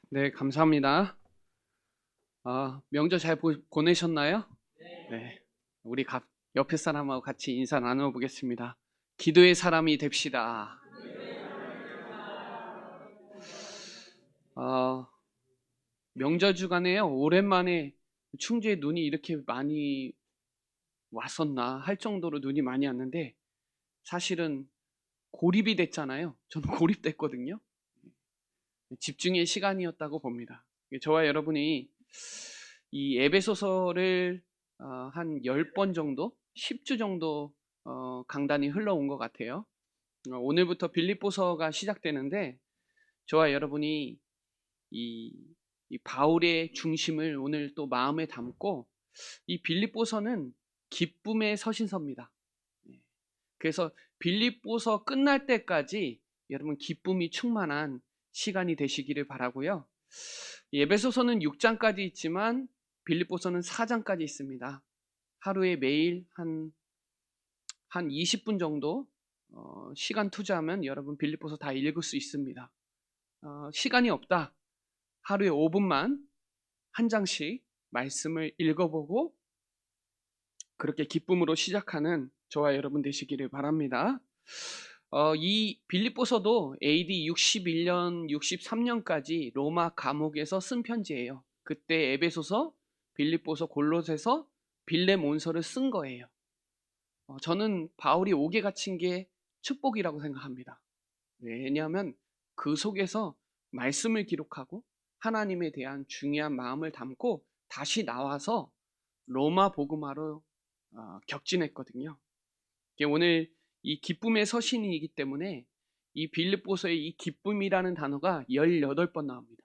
네, 감사합니다. 명절 잘 보내셨나요? 네. 우리 옆에 사람하고 같이 인사 나눠보겠습니다. 기도의 사람이 됩시다. 어, 명절 주간에요. 오랜만에 충주에 눈이 이렇게 많이 왔었나 할 정도로 눈이 많이 왔는데 사실은 고립이 됐잖아요. 저는 고립됐거든요. 집중의 시간이었다고 봅니다. 저와 여러분이 이 에베소서를 한 10번 정도, 10주 정도 강단이 흘러온 것 같아요. 오늘부터 빌립보서가 시작되는데 저와 여러분이 이, 이 바울의 중심을 오늘 또 마음에 담고 이 빌립보서는 기쁨의 서신서입니다. 그래서 빌립보서 끝날 때까지 여러분 기쁨이 충만한 시간이 되시기를 바라고요. 에베소서는 6장까지 있지만 빌립보서는 4장까지 있습니다. 하루에 매일 한 20분 정도 시간 투자하면 여러분 빌립보서 다 읽을 수 있습니다. 시간이 없다. 하루에 5분만 한 장씩 말씀을 읽어보고 그렇게 기쁨으로 시작하는 저와 여러분 되시기를 바랍니다. 이 빌립보서도 AD 61년, 63년까지 로마 감옥에서 쓴 편지예요. 그때 에베소서, 빌립보서, 골로새서, 빌레몬서를 쓴 거예요. 저는 바울이 옥에 갇힌 게 축복이라고 생각합니다. 왜냐하면 그 속에서 말씀을 기록하고 하나님에 대한 중요한 마음을 담고 다시 나와서 로마 복음화로 격진했거든요. 오늘 이 기쁨의 서신이기 때문에 이 빌립보서의 이 기쁨이라는 단어가 18번 나옵니다.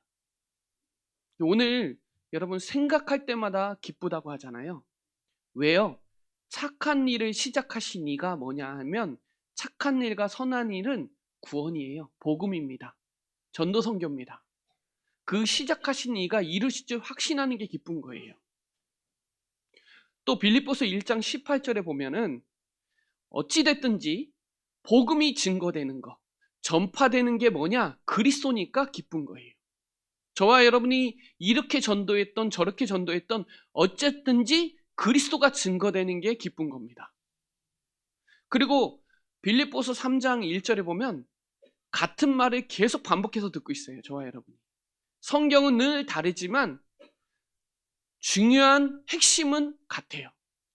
오늘 여러분 생각할 때마다 기쁘다고 하잖아요. 왜요? 착한 일을 시작하신 이가 뭐냐 하면 착한 일과 선한 일은 구원이에요. 복음입니다. 전도선교입니다. 그 시작하신 이가 이루실 줄 확신하는 게 기쁜 거예요. 또 빌립보서 1장 18절에 보면은 어찌됐든지 복음이 증거되는 거, 전파되는 게 뭐냐? 그리스도니까 기쁜 거예요. 저와 여러분이 이렇게 전도했던 저렇게 전도했던 어쨌든지 그리스도가 증거되는 게 기쁜 겁니다. 그리고 빌립보서 3장 1절에 보면 같은 말을 계속 반복해서 듣고 있어요. 저와 여러분이. 성경은 늘 다르지만 중요한 핵심은 같아요.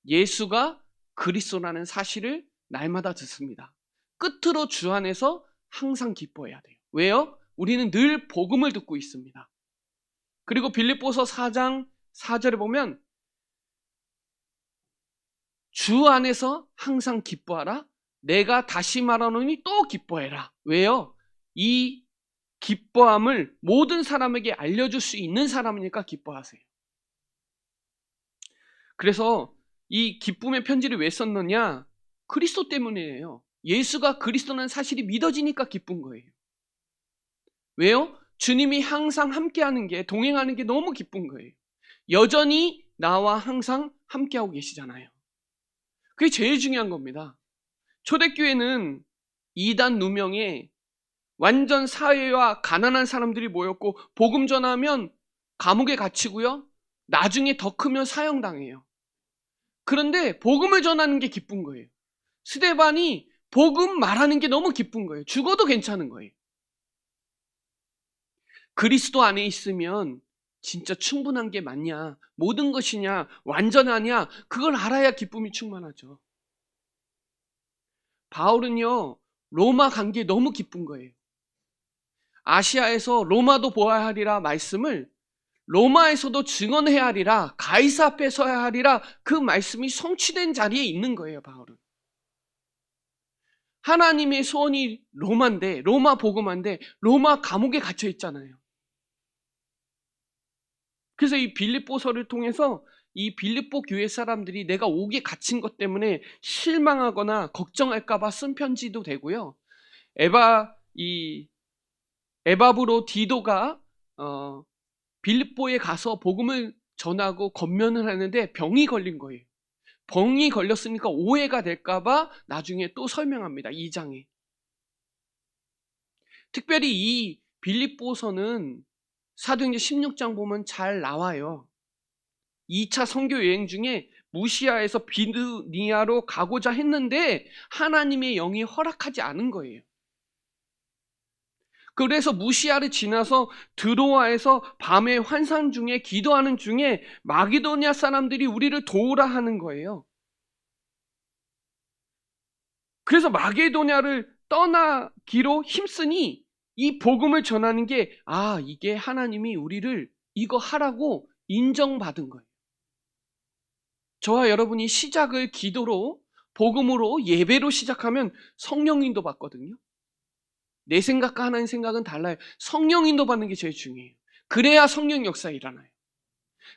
예수가 그리스도라는 사실을 날마다 듣습니다. 끝으로 주 안에서 항상 기뻐해야 돼요. 왜요? 우리는 늘 복음을 듣고 있습니다. 그리고 빌립보서 4장 4절에 보면 주 안에서 항상 기뻐하라. 내가 다시 말하노니 또 기뻐해라. 왜요? 이 기뻐함을 모든 사람에게 알려줄 수 있는 사람이니까 기뻐하세요. 그래서 이 기쁨의 편지를 왜 썼느냐? 그리스도 때문이에요. 예수가 그리스도라는 사실이 믿어지니까 기쁜 거예요. 왜요? 주님이 항상 함께하는 게, 동행하는 게 너무 기쁜 거예요. 여전히 나와 항상 함께하고 계시잖아요. 그게 제일 중요한 겁니다. 초대교회는 이단 누명에 완전 사회와 가난한 사람들이 모였고 복음 전하면 감옥에 갇히고요. 나중에 더 크면 사형당해요. 그런데 복음을 전하는 게 기쁜 거예요. 스데반이 복음 말하는 게 너무 기쁜 거예요. 죽어도 괜찮은 거예요. 그리스도 안에 있으면 진짜 충분한 게 맞냐? 모든 것이냐? 완전하냐? 그걸 알아야 기쁨이 충만하죠. 바울은요, 로마 간 게 너무 기쁜 거예요. 아시아에서 로마도 보아야 하리라 말씀을 로마에서도 증언해야 하리라, 가이사 앞에 서야 하리라, 그 말씀이 성취된 자리에 있는 거예요, 바울은. 하나님의 소원이 로마인데, 로마 복음화인데, 로마 감옥에 갇혀 있잖아요. 그래서 이 빌립보서를 통해서 이 빌립보 교회 사람들이 내가 옥에 갇힌 것 때문에 실망하거나 걱정할까봐 쓴 편지도 되고요. 에바브로 디도가 빌립보에 가서 복음을 전하고 권면을 하는데 병이 걸린 거예요. 병이 걸렸으니까 오해가 될까봐 나중에 또 설명합니다. 2장에. 특별히 이 빌립보서는 사도행전 16장 보면 잘 나와요. 2차 선교 여행 중에 무시아에서 비두니아로 가고자 했는데 하나님의 영이 허락하지 않은 거예요. 그래서 무시아를 지나서 드로아에서 밤에 환상 중에 기도하는 중에 마게도냐 사람들이 우리를 도우라 하는 거예요. 그래서 마게도냐를 떠나기로 힘쓰니 이 복음을 전하는 게 이게 하나님이 우리를 이거 하라고 인정받은 거예요. 저와 여러분이 시작을 기도로, 복음으로, 예배로 시작하면 성령 인도 받거든요. 내 생각과 하나님 생각은 달라요. 성령 인도 받는 게 제일 중요해요. 그래야 성령 역사 일어나요.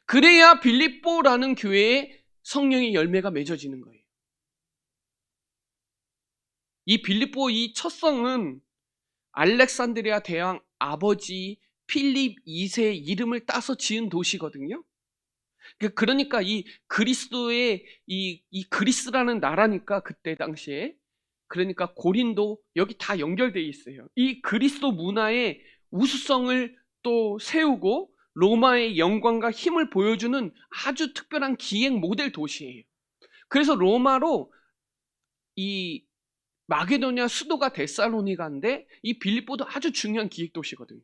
그래야 빌립보라는 교회에 성령의 열매가 맺어지는 거예요. 이 빌립보 이 첫 성은 알렉산드리아 대왕 아버지 필립 2세의 이름을 따서 지은 도시거든요. 그러니까 이 그리스도의 이 그리스라는 나라니까 그때 당시에, 그러니까 고린도 여기 다 연결되어 있어요. 이 그리스도 문화의 우수성을 또 세우고 로마의 영광과 힘을 보여주는 아주 특별한 기행 모델 도시예요. 그래서 로마로 이 마게도냐 수도가 데살로니가인데 이 빌립보도 아주 중요한 기획 도시거든요.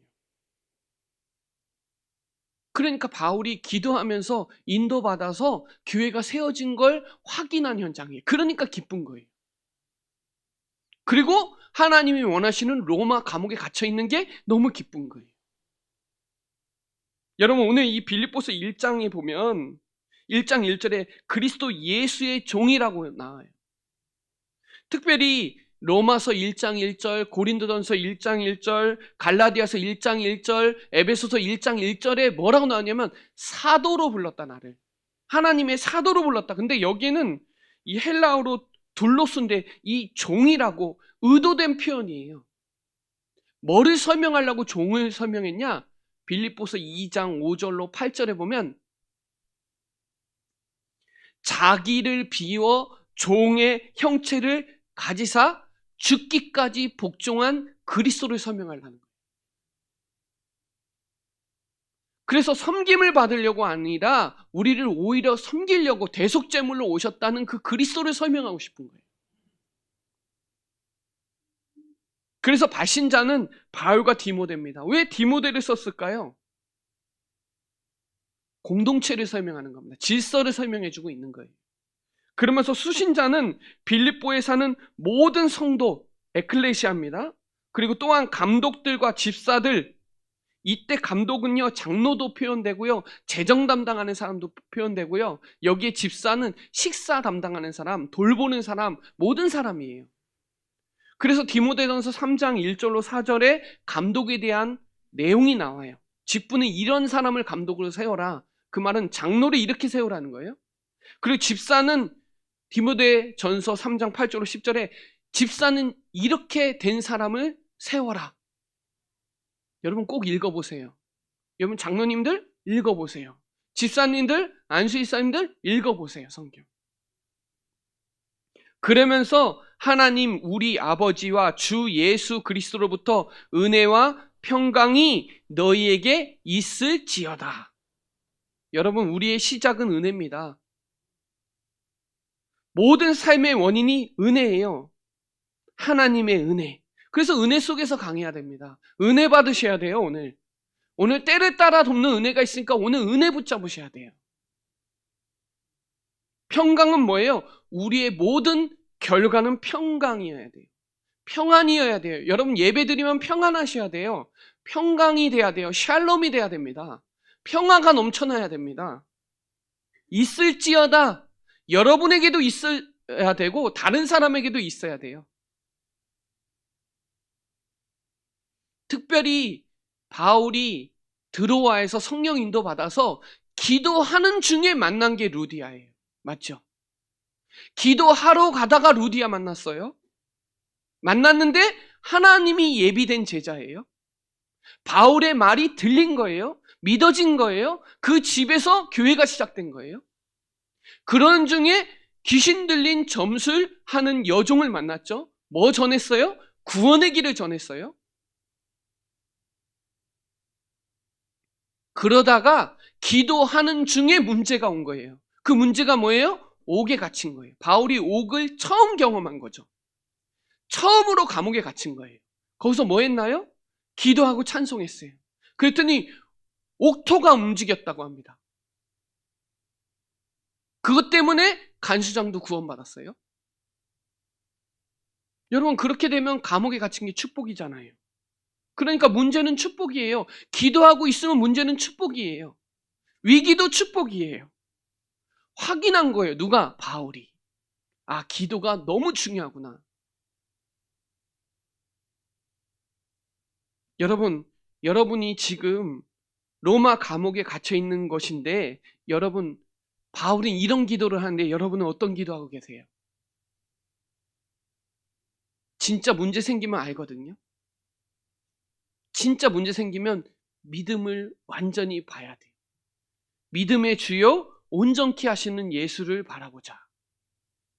그러니까 바울이 기도하면서 인도받아서 교회가 세워진 걸 확인한 현장이에요. 그러니까 기쁜 거예요. 그리고 하나님이 원하시는 로마 감옥에 갇혀 있는 게 너무 기쁜 거예요. 여러분, 오늘 이 빌립보서 1장에 보면 1장 1절에 그리스도 예수의 종이라고 나와요. 특별히 로마서 1장 1절, 고린도전서 1장 1절, 갈라디아서 1장 1절, 에베소서 1장 1절에 뭐라고 나오냐면 사도로 불렀다, 나를. 하나님의 사도로 불렀다. 근데 여기는 이 헬라어로 둘로스인데 이 종이라고 의도된 표현이에요. 뭐를 설명하려고 종을 설명했냐? 빌립보서 2장 5절로 8절에 보면 자기를 비워 종의 형체를 가지사 죽기까지 복종한 그리스도를 설명하려는 거예요. 그래서 섬김을 받으려고 아니라 우리를 오히려 섬기려고 대속제물로 오셨다는 그 그리스도를 설명하고 싶은 거예요. 그래서 발신자는 바울과 디모데입니다. 왜 디모데를 썼을까요? 공동체를 설명하는 겁니다. 질서를 설명해주고 있는 거예요. 그러면서 수신자는 빌립보에 사는 모든 성도, 에클레시아입니다. 그리고 또한 감독들과 집사들, 이때 감독은요 장로도 표현되고요, 재정 담당하는 사람도 표현되고요, 여기에 집사는 식사 담당하는 사람, 돌보는 사람, 모든 사람이에요. 그래서 디모데전서 3장 1절로 4절에 감독에 대한 내용이 나와요. 직분은 이런 사람을 감독으로 세워라. 그 말은 장로를 이렇게 세우라는 거예요. 그리고 집사는 디모데전서 3장 8절로 10절에 집사는 이렇게 된 사람을 세워라. 여러분 꼭 읽어보세요. 여러분 장로님들 읽어보세요. 집사님들, 안수집사님들 읽어보세요, 성경. 그러면서 하나님 우리 아버지와 주 예수 그리스도로부터 은혜와 평강이 너희에게 있을지어다. 여러분, 우리의 시작은 은혜입니다. 모든 삶의 원인이 은혜예요. 하나님의 은혜. 그래서 은혜 속에서 강해야 됩니다. 은혜 받으셔야 돼요, 오늘. 오늘 때를 따라 돕는 은혜가 있으니까 오늘 은혜 붙잡으셔야 돼요. 평강은 뭐예요? 우리의 모든 결과는 평강이어야 돼요. 평안이어야 돼요. 여러분 예배드리면 평안하셔야 돼요. 평강이 돼야 돼요. 샬롬이 돼야 됩니다. 평화가 넘쳐나야 됩니다. 있을지어다. 여러분에게도 있어야 되고 다른 사람에게도 있어야 돼요. 특별히 바울이 드로아에서 성령 인도 받아서 기도하는 중에 만난 게 루디아예요. 맞죠? 기도하러 가다가 루디아 만났어요. 만났는데 하나님이 예비된 제자예요. 바울의 말이 들린 거예요. 믿어진 거예요. 그 집에서 교회가 시작된 거예요. 그런 중에 귀신 들린 점술하는 여종을 만났죠. 뭐 전했어요? 구원의 길을 전했어요. 그러다가 기도하는 중에 문제가 온 거예요. 그 문제가 뭐예요? 옥에 갇힌 거예요. 바울이 옥을 처음 경험한 거죠. 처음으로 감옥에 갇힌 거예요. 거기서 뭐 했나요? 기도하고 찬송했어요. 그랬더니 옥토가 움직였다고 합니다. 그것 때문에 간수장도 구원받았어요. 여러분, 그렇게 되면 감옥에 갇힌 게 축복이잖아요. 그러니까 문제는 축복이에요. 기도하고 있으면 문제는 축복이에요. 위기도 축복이에요. 확인한 거예요. 누가? 바울이. 아, 기도가 너무 중요하구나. 여러분이 지금 로마 감옥에 갇혀 있는 것인데, 여러분, 바울은 이런 기도를 하는데 여러분은 어떤 기도하고 계세요? 진짜 문제 생기면 알거든요. 진짜 문제 생기면 믿음을 완전히 봐야 돼요. 믿음의 주요 온전케 하시는 예수를 바라보자.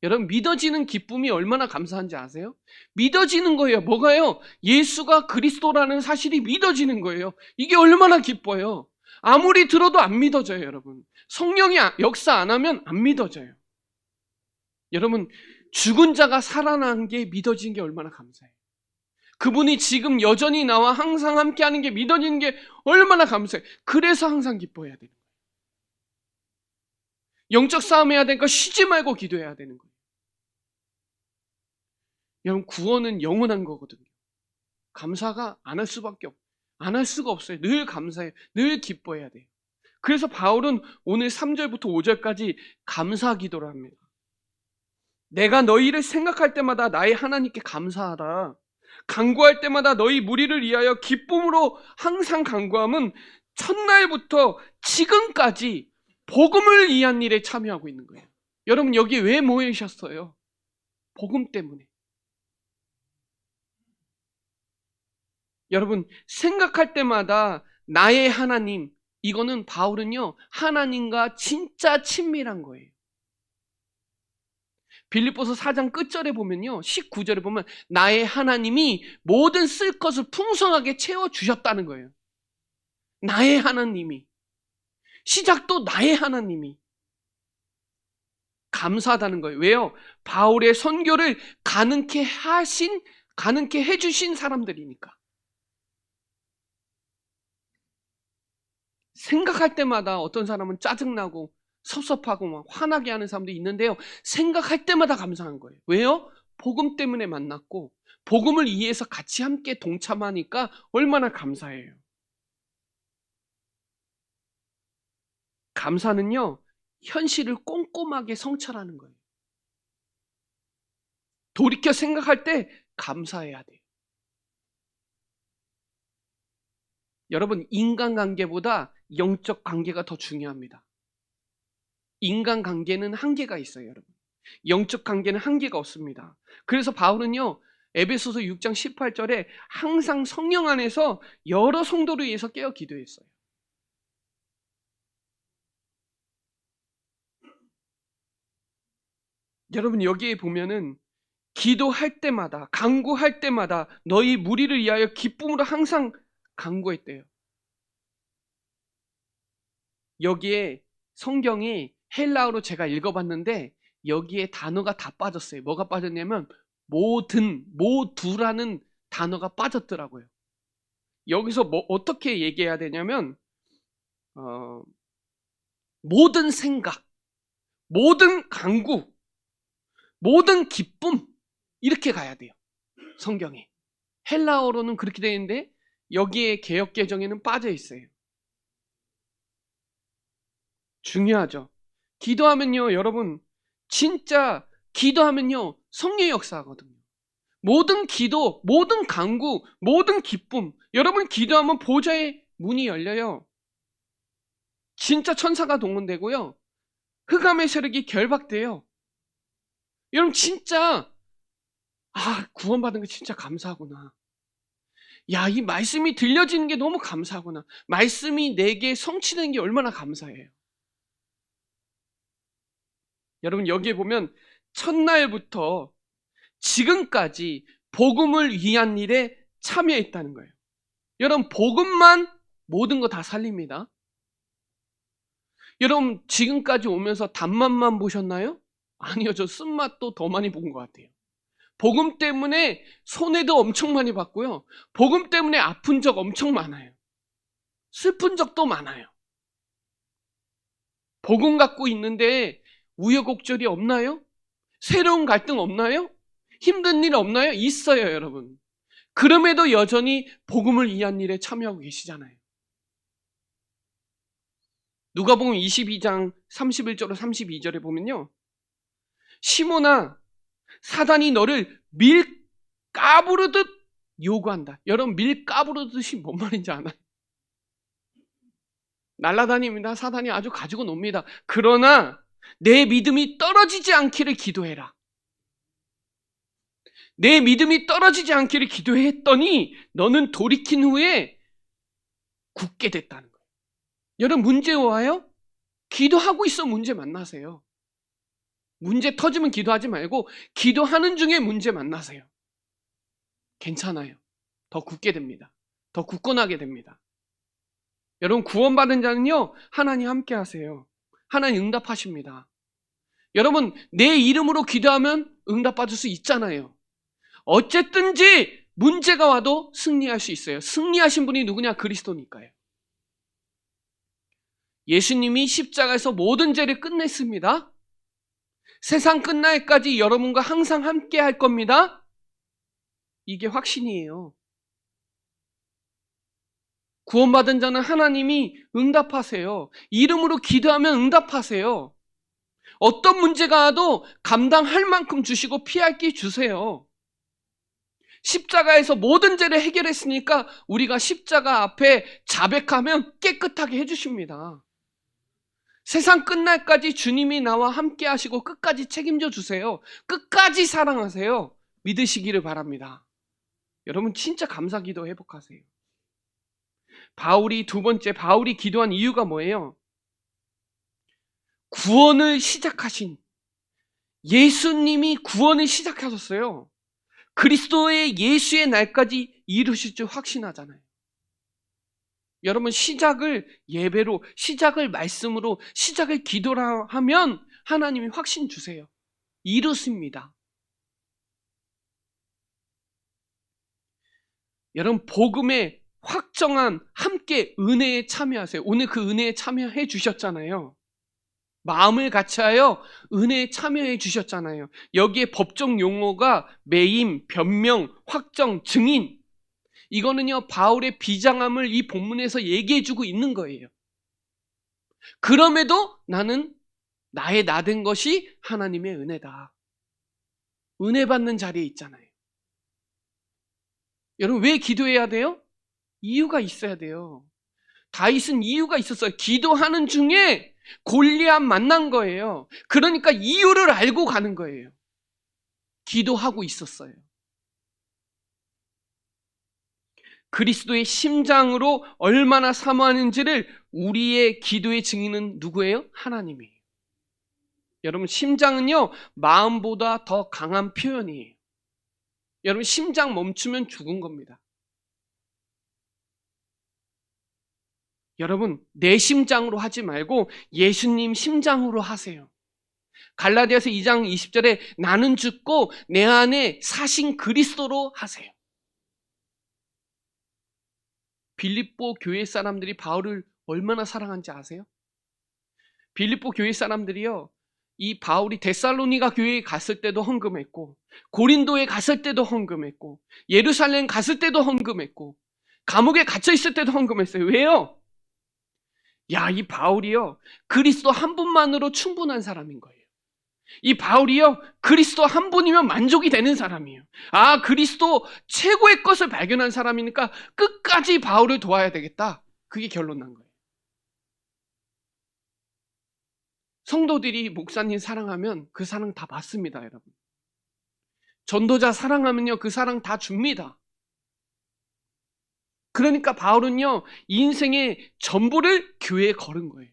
여러분, 믿어지는 기쁨이 얼마나 감사한지 아세요? 믿어지는 거예요. 뭐가요? 예수가 그리스도라는 사실이 믿어지는 거예요. 이게 얼마나 기뻐요. 아무리 들어도 안 믿어져요, 여러분. 성령이 역사 안 하면 안 믿어져요. 여러분, 죽은 자가 살아난 게 믿어지는 게 얼마나 감사해요. 그분이 지금 여전히 나와 항상 함께하는 게 믿어지는 게 얼마나 감사해요. 그래서 항상 기뻐해야 되는 거예요. 영적 싸움 해야 되니까 쉬지 말고 기도해야 되는 거예요. 여러분, 구원은 영원한 거거든요. 감사가 안 할 수밖에 없어요. 안 할 수가 없어요. 늘 감사해요. 늘 기뻐해야 돼요. 그래서 바울은 오늘 3절부터 5절까지 감사 기도를 합니다. 내가 너희를 생각할 때마다 나의 하나님께 감사하라. 간구할 때마다 너희 무리를 위하여 기쁨으로 항상 간구함은 첫날부터 지금까지 복음을 위한 일에 참여하고 있는 거예요. 여러분, 여기 왜 모이셨어요? 복음 때문에. 여러분, 생각할 때마다 나의 하나님, 이거는 바울은요, 하나님과 진짜 친밀한 거예요. 빌립보서 4장 끝절에 보면요, 19절에 보면 나의 하나님이 모든 쓸 것을 풍성하게 채워주셨다는 거예요. 나의 하나님이. 시작도 나의 하나님이. 감사하다는 거예요. 왜요? 바울의 선교를 가능케 해주신 사람들이니까. 생각할 때마다 어떤 사람은 짜증나고 섭섭하고 막 화나게 하는 사람도 있는데요. 생각할 때마다 감사한 거예요. 왜요? 복음 때문에 만났고 복음을 이해해서 같이 함께 동참하니까 얼마나 감사해요. 감사는요, 현실을 꼼꼼하게 성찰하는 거예요. 돌이켜 생각할 때 감사해야 돼요. 여러분, 인간관계보다 영적 관계가 더 중요합니다. 인간관계는 한계가 있어요, 여러분. 영적 관계는 한계가 없습니다. 그래서 바울은요, 에베소서 6장 18절에 항상 성령 안에서 여러 성도를 위해서 깨어 기도했어요. 여러분, 여기에 보면은 기도할 때마다, 간구할 때마다 너희 무리를 위하여 기쁨으로 항상 간구했대요. 여기에 성경이 헬라어로 제가 읽어봤는데 여기에 단어가 다 빠졌어요. 뭐가 빠졌냐면 모두라는 단어가 빠졌더라고요. 여기서 어떻게 얘기해야 되냐면 모든 생각, 모든 간구, 모든 기쁨, 이렇게 가야 돼요. 성경에. 헬라어로는 그렇게 되는데 여기에 개역개정에는 빠져 있어요. 중요하죠. 기도하면요, 여러분, 진짜 기도하면요, 성령의 역사하거든요. 모든 기도, 모든 간구, 모든 기쁨, 여러분 기도하면 보좌의 문이 열려요. 진짜 천사가 동원되고요, 흑암의 세력이 결박돼요. 여러분, 진짜 구원받은 거 진짜 감사하구나. 야, 이 말씀이 들려지는 게 너무 감사하구나. 말씀이 내게 성취되는 게 얼마나 감사해요. 여러분, 여기에 보면 첫날부터 지금까지 복음을 위한 일에 참여했다는 거예요. 여러분, 복음만 모든 거 다 살립니다. 여러분 지금까지 오면서 단맛만 보셨나요? 아니요, 저 쓴맛도 더 많이 본 것 같아요. 복음 때문에 손해도 엄청 많이 봤고요. 복음 때문에 아픈 적 엄청 많아요. 슬픈 적도 많아요. 복음 갖고 있는데 우여곡절이 없나요? 새로운 갈등 없나요? 힘든 일 없나요? 있어요, 여러분. 그럼에도 여전히 복음을 위한 일에 참여하고 계시잖아요. 누가복음 22장 31절로 32절에 보면요, 시몬아, 사단이 너를 밀 까부르듯 요구한다. 여러분, 밀 까부르듯이 뭔 말인지 아나요? 날라다닙니다. 사단이 아주 가지고 놉니다. 그러나 내 믿음이 떨어지지 않기를 기도해라. 내 믿음이 떨어지지 않기를 기도했더니 너는 돌이킨 후에 굳게 됐다는 거예요. 여러분, 문제 와요? 기도하고 있어 문제 만나세요. 문제 터지면 기도하지 말고 기도하는 중에 문제 만나세요. 괜찮아요. 더 굳게 됩니다. 더 굳건하게 됩니다. 여러분, 구원받은 자는요, 하나님 함께 하세요. 하나님 응답하십니다. 여러분, 내 이름으로 기도하면 응답받을 수 있잖아요. 어쨌든지 문제가 와도 승리할 수 있어요. 승리하신 분이 누구냐? 그리스도니까요. 예수님이 십자가에서 모든 죄를 끝냈습니다. 세상 끝날까지 여러분과 항상 함께 할 겁니다. 이게 확신이에요. 구원받은 자는 하나님이 응답하세요. 이름으로 기도하면 응답하세요. 어떤 문제가 와도 감당할 만큼 주시고 피할 길 주세요. 십자가에서 모든 죄를 해결했으니까 우리가 십자가 앞에 자백하면 깨끗하게 해주십니다. 세상 끝날까지 주님이 나와 함께 하시고 끝까지 책임져 주세요. 끝까지 사랑하세요. 믿으시기를 바랍니다. 여러분, 진짜 감사기도 회복하세요. 두 번째 바울이 기도한 이유가 뭐예요? 구원을 시작하신 예수님이 구원을 시작하셨어요. 그리스도의 예수의 날까지 이루실 줄 확신하잖아요. 여러분, 시작을 예배로, 시작을 말씀으로, 시작을 기도라 하면 하나님이 확신 주세요. 이루십니다. 여러분, 복음에 확정한 함께 은혜에 참여하세요. 오늘 그 은혜에 참여해 주셨잖아요. 마음을 같이하여 은혜에 참여해 주셨잖아요. 여기에 법적 용어가 매임, 변명, 확정, 증인. 이거는요, 바울의 비장함을 이 본문에서 얘기해 주고 있는 거예요. 그럼에도 나는 나의 나된 것이 하나님의 은혜다. 은혜 받는 자리에 있잖아요. 여러분, 왜 기도해야 돼요? 이유가 있어야 돼요. 다윗은 이유가 있었어요. 기도하는 중에 골리앗 만난 거예요. 그러니까 이유를 알고 가는 거예요. 기도하고 있었어요. 그리스도의 심장으로 얼마나 사모하는지를 우리의 기도의 증인은 누구예요? 하나님이에요. 여러분, 심장은요, 마음보다 더 강한 표현이에요. 여러분, 심장 멈추면 죽은 겁니다. 여러분, 내 심장으로 하지 말고 예수님 심장으로 하세요. 갈라디아서 2장 20절에 나는 죽고 내 안에 사신 그리스도로 하세요. 빌립보 교회 사람들이 바울을 얼마나 사랑한지 아세요? 빌립보 교회 사람들이요, 이 바울이 데살로니가 교회에 갔을 때도 헌금했고, 고린도에 갔을 때도 헌금했고, 예루살렘 갔을 때도 헌금했고, 감옥에 갇혀 있을 때도 헌금했어요. 왜요? 야, 이 바울이요, 그리스도 한 분만으로 충분한 사람인 거예요. 이 바울이요, 그리스도 한 분이면 만족이 되는 사람이에요. 아, 그리스도 최고의 것을 발견한 사람이니까 끝까지 바울을 도와야 되겠다. 그게 결론 난 거예요. 성도들이 목사님 사랑하면 그 사랑 다 받습니다, 여러분. 전도자 사랑하면요, 그 사랑 다 줍니다. 그러니까 바울은요, 인생의 전부를 교회에 걸은 거예요.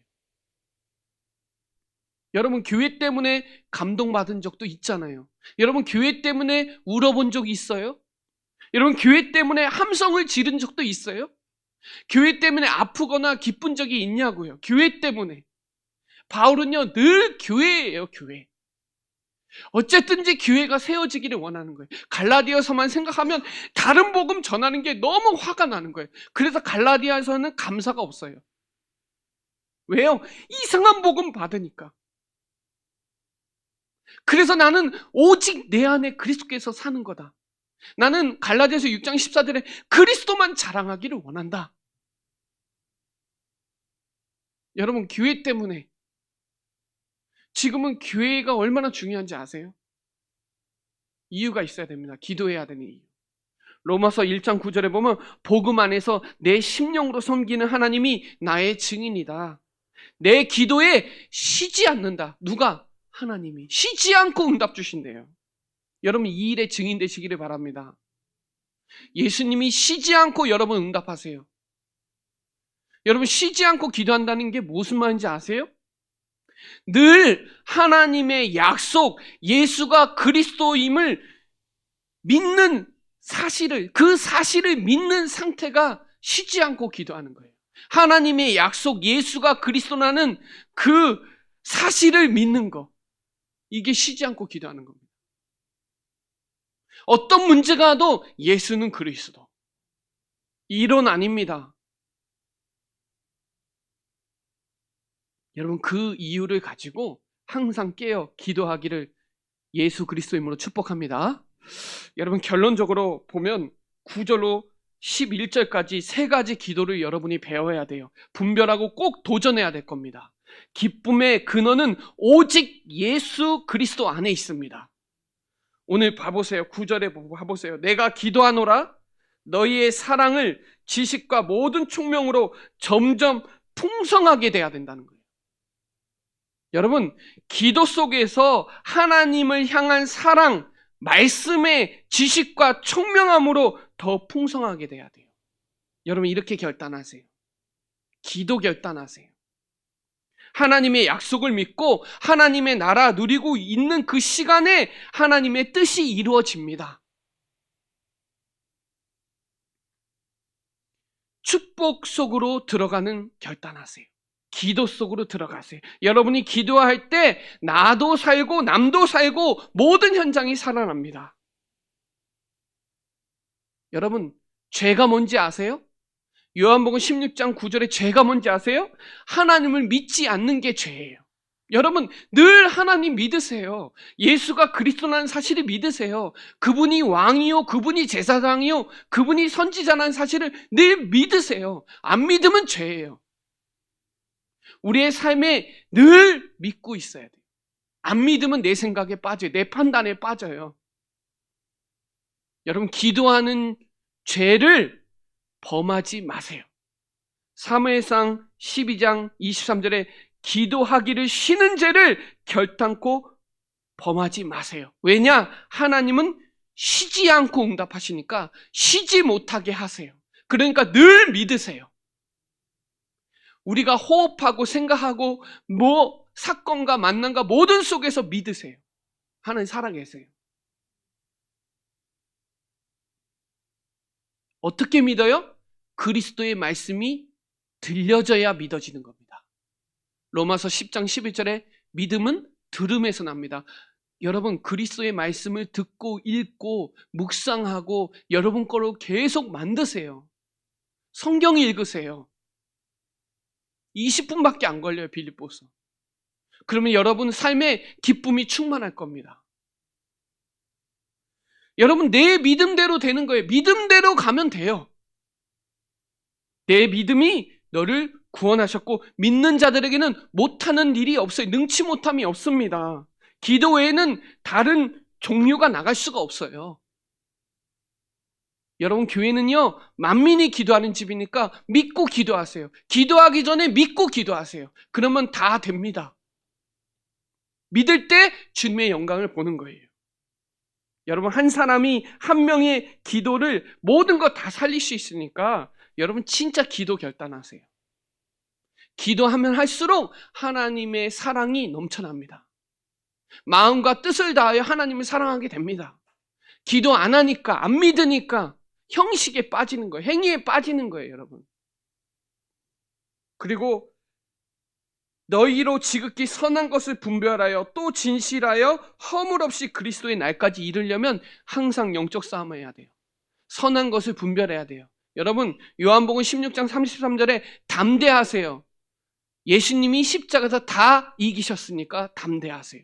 여러분, 교회 때문에 감동받은 적도 있잖아요. 여러분, 교회 때문에 울어본 적이 있어요? 여러분, 교회 때문에 함성을 지른 적도 있어요? 교회 때문에 아프거나 기쁜 적이 있냐고요. 교회 때문에. 바울은요, 늘 교회예요, 교회. 어쨌든지 교회가 세워지기를 원하는 거예요. 갈라디아서만 생각하면 다른 복음 전하는 게 너무 화가 나는 거예요. 그래서 갈라디아서는 감사가 없어요. 왜요? 이상한 복음 받으니까. 그래서 나는 오직 내 안에 그리스도께서 사는 거다. 나는 갈라디아서 6장 14절에 그리스도만 자랑하기를 원한다. 여러분, 교회 때문에 지금은 교회가 얼마나 중요한지 아세요? 이유가 있어야 됩니다. 기도해야 되는 이유. 로마서 1장 9절에 보면 복음 안에서 내 심령으로 섬기는 하나님이 나의 증인이다. 내 기도에 쉬지 않는다. 누가? 하나님이. 쉬지 않고 응답 주신대요. 여러분, 이 일에 증인 되시기를 바랍니다. 예수님이 쉬지 않고 여러분 응답하세요. 여러분, 쉬지 않고 기도한다는 게 무슨 말인지 아세요? 늘 하나님의 약속, 예수가 그리스도임을 믿는 사실을, 그 사실을 믿는 상태가 쉬지 않고 기도하는 거예요. 하나님의 약속, 예수가 그리스도라는 그 사실을 믿는 거. 이게 쉬지 않고 기도하는 겁니다. 어떤 문제가 와도 예수는 그리스도. 이론 아닙니다. 여러분, 그 이유를 가지고 항상 깨어 기도하기를 예수 그리스도 이름으로 축복합니다. 여러분, 결론적으로 보면 9절로 11절까지 세 가지 기도를 여러분이 배워야 돼요. 분별하고 꼭 도전해야 될 겁니다. 기쁨의 근원은 오직 예수 그리스도 안에 있습니다. 오늘 봐보세요. 9절에 봐보세요. 내가 기도하노라 너희의 사랑을 지식과 모든 총명으로 점점 풍성하게 돼야 된다는 거예요. 여러분, 기도 속에서 하나님을 향한 사랑, 말씀의 지식과 총명함으로 더 풍성하게 돼야 돼요. 여러분, 이렇게 결단하세요. 기도 결단하세요. 하나님의 약속을 믿고 하나님의 나라 누리고 있는 그 시간에 하나님의 뜻이 이루어집니다. 축복 속으로 들어가는 결단하세요. 기도 속으로 들어가세요. 여러분이 기도할 때 나도 살고 남도 살고 모든 현장이 살아납니다. 여러분, 죄가 뭔지 아세요? 요한복음 16장 9절에 죄가 뭔지 아세요? 하나님을 믿지 않는 게 죄예요. 여러분, 늘 하나님 믿으세요. 예수가 그리스도라는 사실을 믿으세요. 그분이 왕이요, 그분이 제사장이요, 그분이 선지자라는 사실을 늘 믿으세요. 안 믿으면 죄예요. 우리의 삶에 늘 믿고 있어야 돼요. 안 믿으면 내 생각에 빠져요. 내 판단에 빠져요. 여러분, 기도하는 죄를 범하지 마세요. 사무엘상 12장 23절에 기도하기를 쉬는 죄를 결단코 범하지 마세요. 왜냐? 하나님은 쉬지 않고 응답하시니까 쉬지 못하게 하세요. 그러니까 늘 믿으세요. 우리가 호흡하고 생각하고 사건과 만남과 모든 속에서 믿으세요. 하나님 살아계세요. 어떻게 믿어요? 그리스도의 말씀이 들려져야 믿어지는 겁니다. 로마서 10장 11절에 믿음은 들음에서 납니다. 여러분, 그리스도의 말씀을 듣고 읽고 묵상하고 여러분 거로 계속 만드세요. 성경 읽으세요. 20분밖에 안 걸려요, 빌립보서. 그러면 여러분 삶에 기쁨이 충만할 겁니다. 여러분, 내 믿음대로 되는 거예요. 믿음대로 가면 돼요. 내 믿음이 너를 구원하셨고 믿는 자들에게는 못하는 일이 없어요. 능치 못함이 없습니다. 기도 외에는 다른 종류가 나갈 수가 없어요. 여러분, 교회는요, 만민이 기도하는 집이니까 믿고 기도하세요. 기도하기 전에 믿고 기도하세요. 그러면 다 됩니다. 믿을 때 주님의 영광을 보는 거예요. 여러분, 한 사람이 한 명의 기도를 모든 거 다 살릴 수 있으니까 여러분 진짜 기도 결단하세요. 기도하면 할수록 하나님의 사랑이 넘쳐납니다. 마음과 뜻을 다하여 하나님을 사랑하게 됩니다. 기도 안 하니까, 안 믿으니까 형식에 빠지는 거예요. 행위에 빠지는 거예요, 여러분. 그리고 너희로 지극히 선한 것을 분별하여 또 진실하여 허물 없이 그리스도의 날까지 이르려면 항상 영적 싸움을 해야 돼요. 선한 것을 분별해야 돼요. 여러분, 요한복음 16장 33절에 담대하세요. 예수님이 십자가에서 다 이기셨으니까 담대하세요.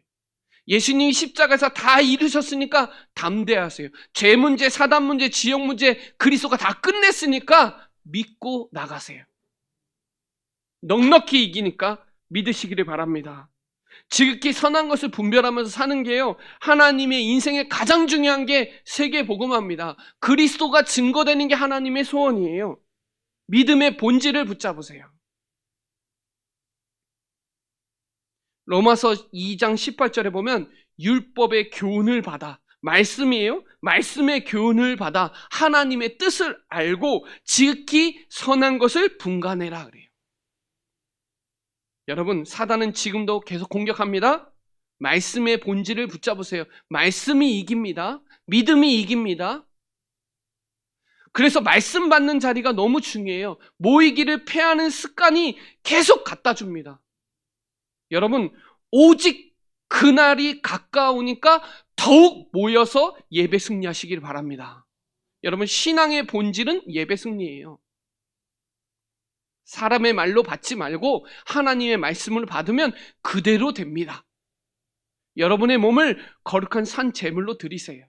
예수님이 십자가에서 다 이루셨으니까 담대하세요. 죄 문제, 사단 문제, 지역 문제 그리스도가 다 끝냈으니까 믿고 나가세요. 넉넉히 이기니까 믿으시기를 바랍니다. 지극히 선한 것을 분별하면서 사는 게요, 하나님의 인생에 가장 중요한 게 세계복음화입니다. 그리스도가 증거되는 게 하나님의 소원이에요. 믿음의 본질을 붙잡으세요. 로마서 2장 18절에 보면 율법의 교훈을 받아, 말씀이에요. 말씀의 교훈을 받아 하나님의 뜻을 알고 지극히 선한 것을 분간해라 그래요. 여러분, 사단은 지금도 계속 공격합니다. 말씀의 본질을 붙잡으세요. 말씀이 이깁니다. 믿음이 이깁니다. 그래서 말씀 받는 자리가 너무 중요해요. 모이기를 패하는 습관이 계속 갖다 줍니다. 여러분, 오직 그날이 가까우니까 더욱 모여서 예배 승리하시길 바랍니다. 여러분, 신앙의 본질은 예배 승리예요. 사람의 말로 받지 말고 하나님의 말씀을 받으면 그대로 됩니다. 여러분의 몸을 거룩한 산 제물로 드리세요.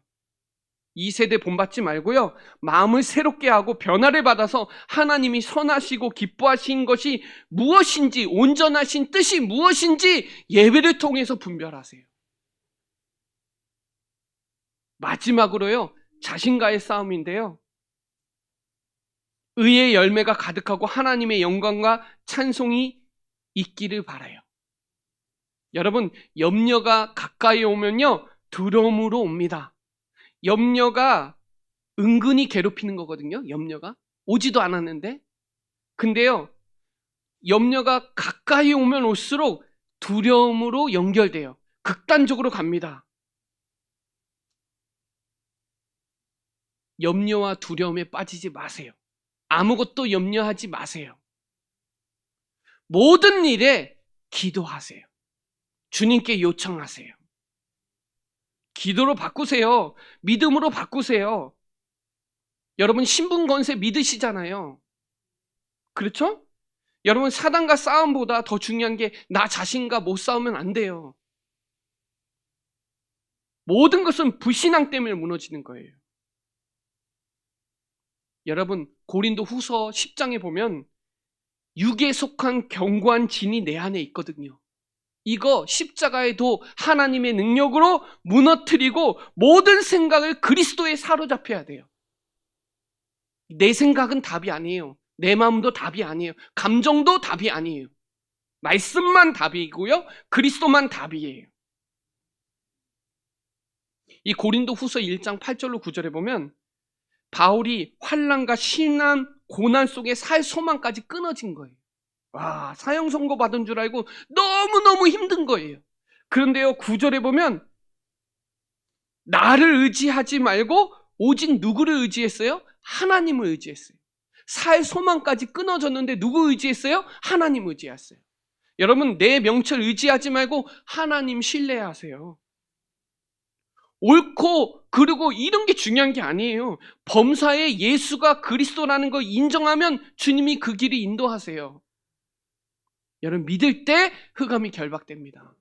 이 세대 본받지 말고요, 마음을 새롭게 하고 변화를 받아서 하나님이 선하시고 기뻐하신 것이 무엇인지, 온전하신 뜻이 무엇인지 예배를 통해서 분별하세요. 마지막으로요, 자신과의 싸움인데요, 의의 열매가 가득하고 하나님의 영광과 찬송이 있기를 바라요. 여러분, 염려가 가까이 오면요, 두려움으로 옵니다. 염려가 은근히 괴롭히는 거거든요. 염려가 오지도 않았는데. 근데요, 염려가 가까이 오면 올수록 두려움으로 연결돼요. 극단적으로 갑니다. 염려와 두려움에 빠지지 마세요. 아무것도 염려하지 마세요. 모든 일에 기도하세요. 주님께 요청하세요. 기도로 바꾸세요. 믿음으로 바꾸세요. 여러분, 신분 권세 믿으시잖아요. 그렇죠? 여러분, 사단과 싸움보다 더 중요한 게 나 자신과 못 싸우면 안 돼요. 모든 것은 불신앙 때문에 무너지는 거예요. 여러분, 고린도 후서 10장에 보면 육에 속한 견고한 진이 내 안에 있거든요. 이거 십자가에도 하나님의 능력으로 무너뜨리고 모든 생각을 그리스도에 사로잡혀야 돼요. 내 생각은 답이 아니에요. 내 마음도 답이 아니에요. 감정도 답이 아니에요. 말씀만 답이고요, 그리스도만 답이에요. 이 고린도 후서 1장 8절로 9절에 보면 바울이 환난과 신난 고난 속에 살 소망까지 끊어진 거예요. 와, 사형 선고 받은 줄 알고 너무너무 힘든 거예요. 그런데요, 9절에 보면 나를 의지하지 말고 오직 누구를 의지했어요? 하나님을 의지했어요. 살 소망까지 끊어졌는데 누구 의지했어요? 하나님 의지했어요. 여러분, 내 명철 의지하지 말고 하나님 신뢰하세요. 옳고 그르고 이런 게 중요한 게 아니에요. 범사에 예수가 그리스도라는 거 인정하면 주님이 그 길을 인도하세요. 여러분, 믿을 때 흑암이 결박됩니다.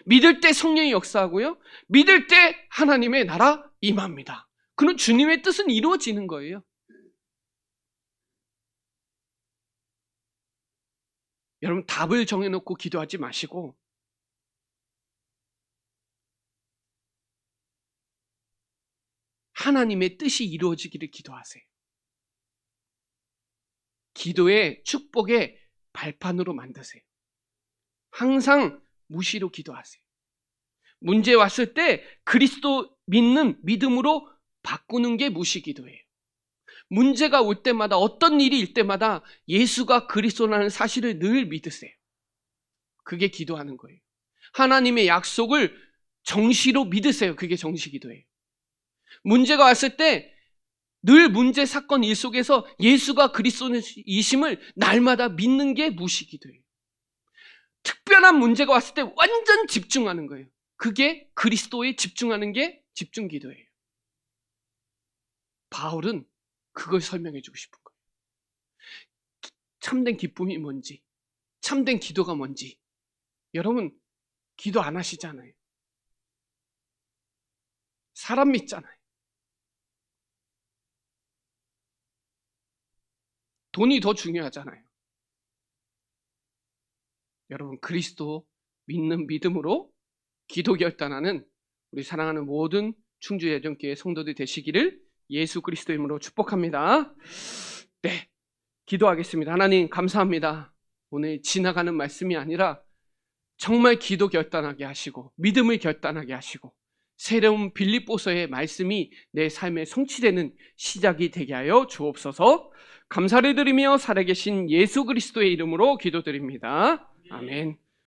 믿을 때 성령이 역사하고요, 믿을 때 하나님의 나라 임합니다. 그럼 주님의 뜻은 이루어지는 거예요. 여러분, 답을 정해놓고 기도하지 마시고 하나님의 뜻이 이루어지기를 기도하세요. 기도의 축복의 발판으로 만드세요. 항상 무시로 기도하세요. 문제 왔을 때 그리스도 믿는 믿음으로 바꾸는 게 무시 기도예요. 문제가 올 때마다, 어떤 일이 일 때마다 예수가 그리스도라는 사실을 늘 믿으세요. 그게 기도하는 거예요. 하나님의 약속을 정시로 믿으세요. 그게 정시 기도예요. 문제가 왔을 때 늘 문제, 사건, 일 속에서 예수가 그리스도이심을 날마다 믿는 게 무시 기도예요. 특별한 문제가 왔을 때 완전 집중하는 거예요. 그게 그리스도에 집중하는 게 집중 기도예요. 바울은 그걸 설명해 주고 싶은 거예요. 참된 기쁨이 뭔지, 참된 기도가 뭔지. 여러분, 기도 안 하시잖아요. 사람 믿잖아요. 돈이 더 중요하잖아요. 여러분, 그리스도 믿는 믿음으로 기도 결단하는 우리 사랑하는 모든 충주예전교회 성도들 되시기를 예수 그리스도 이름으로 축복합니다. 네, 기도하겠습니다. 하나님 감사합니다. 오늘 지나가는 말씀이 아니라 정말 기도 결단하게 하시고 믿음을 결단하게 하시고 새로운 빌립보서의 말씀이 내 삶에 성취되는 시작이 되게 하여 주옵소서. 감사를 드리며 살아계신 예수 그리스도의 이름으로 기도드립니다. 아멘.